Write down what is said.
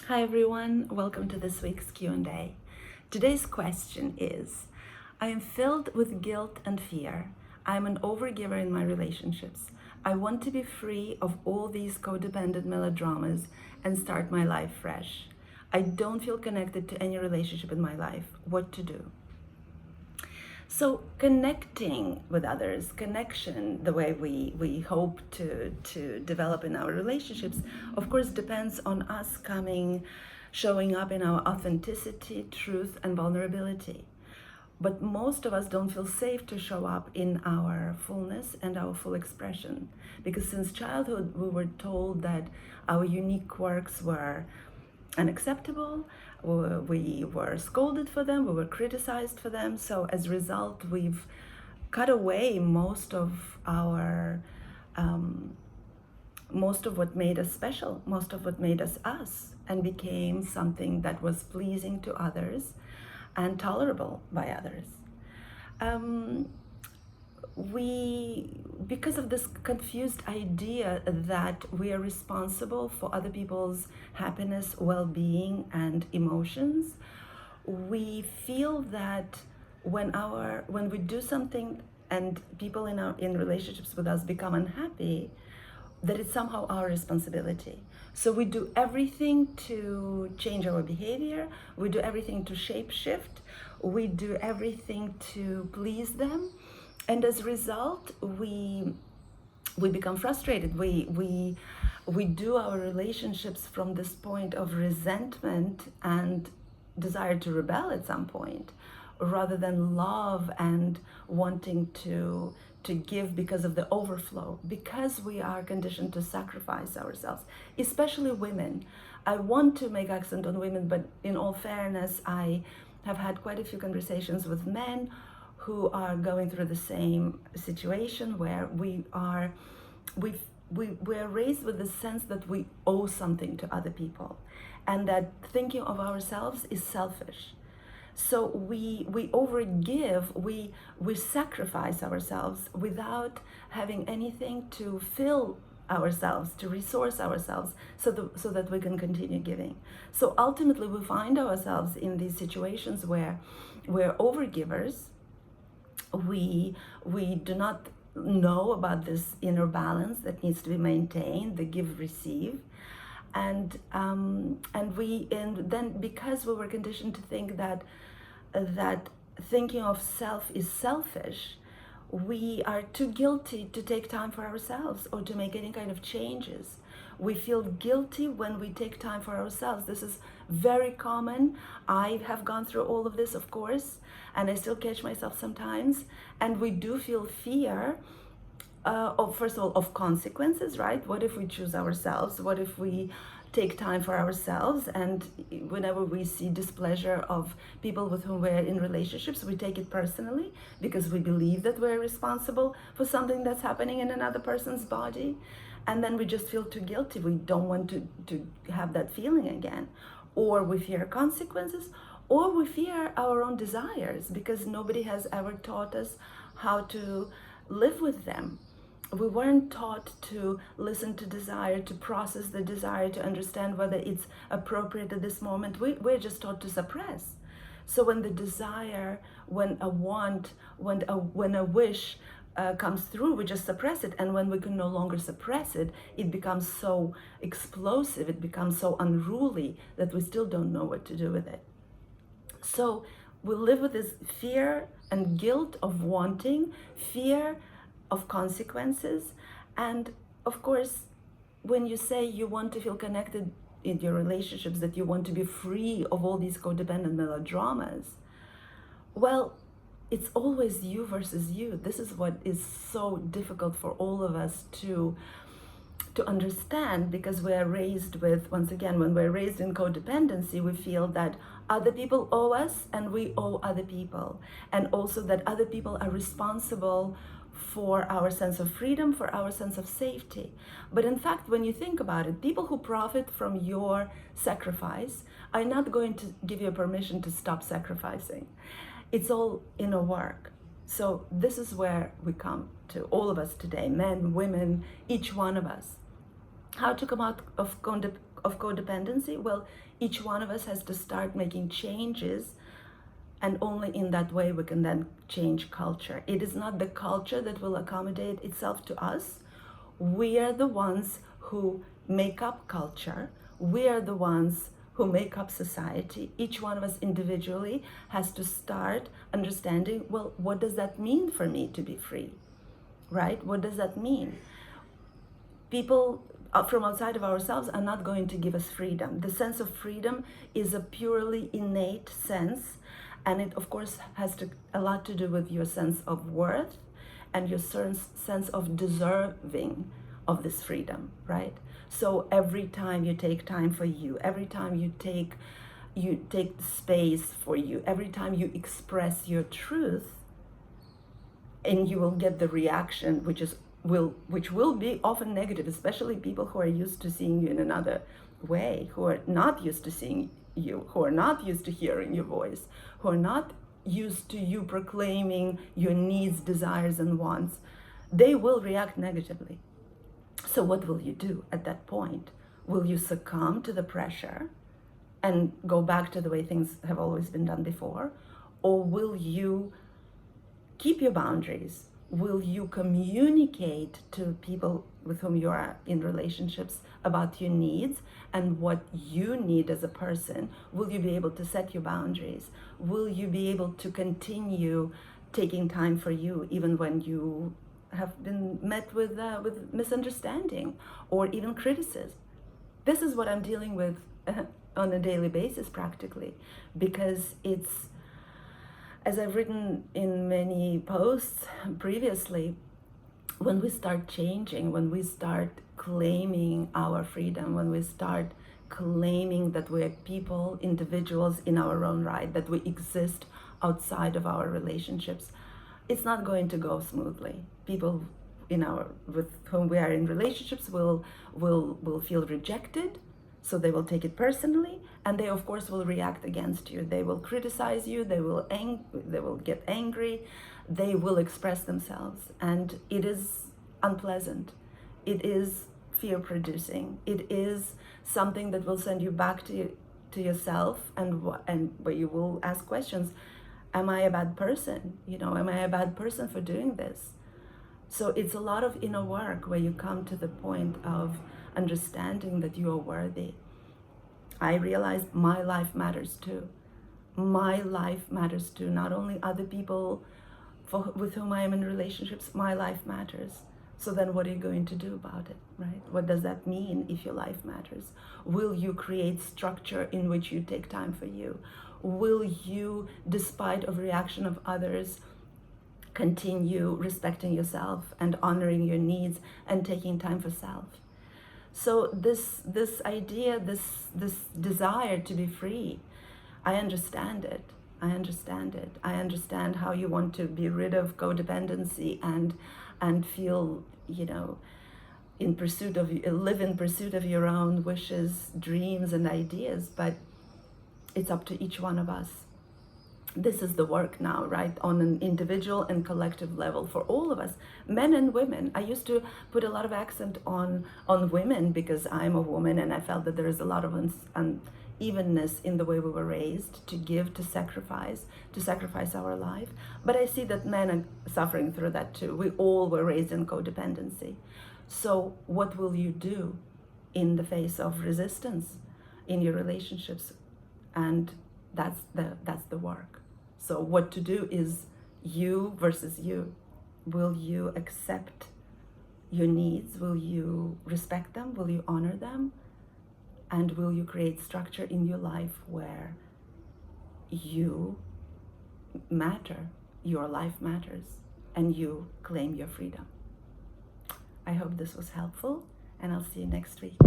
Hi everyone, welcome to this week's Q&A. Today's question is, I am filled with guilt and fear. I am an overgiver in my relationships. I want to be free of all these codependent melodramas and start my life fresh. I don't feel connected to any relationship in my life. What to do? So connecting with others, connection, the way we hope to develop in our relationships, of course, depends on us showing up in our authenticity, truth, and vulnerability. But most of us don't feel safe to show up in our fullness and our full expression. Because since childhood, we were told that our unique quirks were unacceptable, we were scolded for them, we were criticized for them. So as a result, we've cut away most of what made us special, most of what made us us, and became something that was pleasing to others and tolerable by others. Because of this confused idea that we are responsible for other people's happiness, well-being, and emotions, we feel that when we do something and people in relationships with us become unhappy, that it's somehow our responsibility. So we do everything to change our behavior, we do everything to shape shift, we do everything to please them. And as a result, we become frustrated. We do our relationships from this point of resentment and desire to rebel at some point, rather than love and wanting to give because of the overflow, because we are conditioned to sacrifice ourselves, especially women. I want to make accent on women, but in all fairness, I have had quite a few conversations with men who are going through the same situation, where we're raised with the sense that we owe something to other people, and that thinking of ourselves is selfish. So we overgive, we sacrifice ourselves without having anything to fill ourselves, to resource ourselves, so that we can continue giving. So ultimately, we find ourselves in these situations where we're overgivers. We do not know about this inner balance that needs to be maintained, the give-receive, and then because we were conditioned to think that thinking of self is selfish, we are too guilty to take time for ourselves or to make any kind of changes. We feel guilty when we take time for ourselves. This is very common. I have gone through all of this, of course, and I still catch myself sometimes. And we do feel fear first of all, of consequences, right? What if we choose ourselves? What if we take time for ourselves, and whenever we see displeasure of people with whom we're in relationships, we take it personally because we believe that we're responsible for something that's happening in another person's body, and then we just feel too guilty. We don't want to have that feeling again, or we fear consequences, or we fear our own desires because nobody has ever taught us how to live with them. We weren't taught to listen to desire, to process the desire, to understand whether it's appropriate at this moment. We're just taught to suppress. So when the desire, when a want, when a wish comes through, we just suppress it. And when we can no longer suppress it, it becomes so explosive, it becomes so unruly that we still don't know what to do with it. So we live with this fear and guilt of wanting, fear of consequences. And of course, when you say you want to feel connected in your relationships, that you want to be free of all these codependent melodramas, well, it's always you versus you. This is what is so difficult for all of us to understand, because we are raised with, once again, when we're raised in codependency, we feel that other people owe us and we owe other people, and also that other people are responsible for our sense of freedom, for our sense of safety. But in fact, when you think about it, people who profit from your sacrifice are not going to give you permission to stop sacrificing. It's all inner work. So this is where we come to, all of us today, men, women, each one of us. How to come out of codependency? Well, each one of us has to start making changes, and only in that way we can then change culture. It is not the culture that will accommodate itself to us. We are the ones who make up culture. We are the ones who make up society. Each one of us individually has to start understanding, well, what does that mean for me to be free, right? What does that mean? People from outside of ourselves are not going to give us freedom. The sense of freedom is a purely innate sense, and it of course has a lot to do with your sense of worth and your sense of deserving of this freedom, right? So every time you take time for you, every time you take space for you, every time you express your truth, and you will get the reaction which will be often negative, especially people who are used to seeing you in another way, who are not used to seeing you, who are not used to hearing your voice, who are not used to you proclaiming your needs, desires, and wants. They will react negatively. So what will you do at that point? Will you succumb to the pressure and go back to the way things have always been done before? Or will you keep your boundaries? Will you communicate to people with whom you are in relationships about your needs and what you need as a person? Will you be able to set your boundaries? Will you be able to continue taking time for you even when you have been met with misunderstanding or even criticism? This is what I'm dealing with on a daily basis practically, because it's, as I've written in many posts previously, when we start changing, when we start claiming our freedom, when we start claiming that we're people, individuals in our own right, that we exist outside of our relationships, it's not going to go smoothly. People with whom we are in relationships will feel rejected, so they will take it personally, and they of course will react against you. They will criticize you, they will get angry, they will express themselves, and it is unpleasant. It is fear-producing. It is something that will send you back to yourself, and where you will ask questions. Am I a bad person? Am I a bad person for doing this? So it's a lot of inner work where you come to the point of understanding that you are worthy. I realized my life matters too. My life matters too. Not only other people with whom I am in relationships, my life matters. So then what are you going to do about it, right? What does that mean if your life matters? Will you create structure in which you take time for you? Will you, despite of reaction of others, continue respecting yourself and honoring your needs and taking time for self? So this idea, this desire to be free, I understand it. I understand how you want to be rid of codependency and feel, live in pursuit of your own wishes, dreams, and ideas. But it's up to each one of us. This is the work now, right, on an individual and collective level for all of us, men and women. I used to put a lot of accent on women because I'm a woman, and I felt that there is a lot of unevenness in the way we were raised, to give, to sacrifice our life. But I see that men are suffering through that too. We all were raised in codependency. So what will you do in the face of resistance in your relationships? And that's the work. So what to do is you versus you. Will you accept your needs? Will you respect them? Will you honor them? And will you create structure in your life where you matter, your life matters, and you claim your freedom? I hope this was helpful, and I'll see you next week.